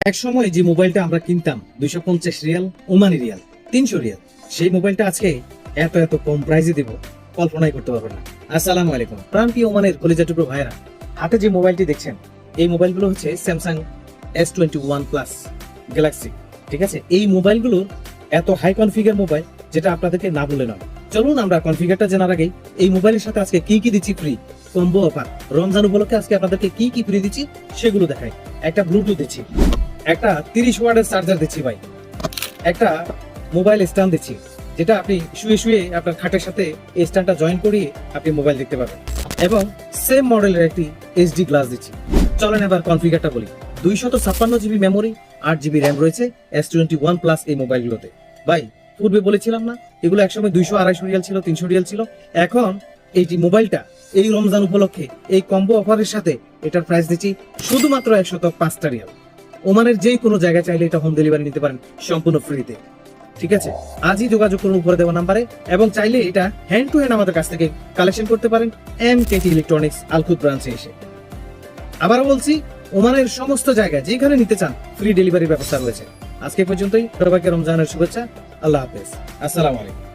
এক সময় যে মোবাইলটা আমরা কিনতাম 250 রিয়াল, ওমানি রিয়াল, 300 রিয়াল, সেই মোবাইলটা আজকে এত এত কম প্রাইসে দেব, কল্পনাই করতে পারবেন না। আসসালামু আলাইকুম প্রাণপ্রিয় ওমানের কলিজা টুকরো ভাইরা, হাতে যে মোবাইলটি দেখছেন এই মোবাইলগুলো হচ্ছে স্যামসাং S21 প্লাস গ্যালাক্সি। ঠিক আছে, এই মোবাইলগুলো এত হাই কনফিগার মোবাইল যেটা আপনাদেরকে না বলে নয়। চলুন আমরা কনফিগারটা জানার আগেই এই মোবাইলের সাথে আজকে কি কি দিচ্ছি ফ্রি, কম্বো অফার, রমজান উপলক্ষে আজকে আপনাদেরকে কি কি ফ্রি দিচ্ছি সেগুলো দেখাই। একটা ব্লুটুথ দিচ্ছি, একটা 30 ওয়াটের চার্জার দিচ্ছি ভাই, একটা মোবাইল স্ট্যান্ড দিচ্ছি যেটা আপনি শুয়ে শুয়ে আপনার খাটের সাথে এই স্ট্যান্ডটা জয়েন করিয়ে আপনি মোবাইল দেখতে পাবেন, এবং সেম মডেলের একটি এইচডি গ্লাস দিচ্ছি। চলেন এবার কনফিগারটা বলি। 256 জিবি মেমোরি, 8 জিবি র্যাম রয়েছে S21 প্লাস এই মোবাইলগুলোতে। ভাই পূর্বে বলেছিলাম না এগুলো একসময় 200-250 রিয়াল ছিল, 300 রিয়াল ছিল। এখন এইটি মোবাইলটা এই রমজান উপলক্ষে এই কম্বো অফারের সাথে এটার প্রাইস দিচ্ছি শুধুমাত্র 105 রিয়াল। ওমানের যে কোনো জায়গায় চাইলে এটা হোম ডেলিভারি নিতে পারেন সম্পূর্ণ ফ্রিতে। ঠিক আছে, আজই যোগাযোগ করুন উপরে দেওয়া নাম্বারে, এবং চাইলে এটা হ্যান্ড টু হ্যান্ড আমাদের কাছ থেকে কালেকশন করতে পারেন MKT ইলেকট্রনিক্স আলখুদ ব্রাঞ্চে এসে। আবারও বলছি, ওমানের সমস্ত জায়গায় যেখানে নিতে চান ফ্রি ডেলিভারির ব্যবস্থা রয়েছে। আজকে পর্যন্তই, সবাইকে রমজানের শুভেচ্ছা। আল্লাহ হাফেজ, আসসালামু আলাইকুম।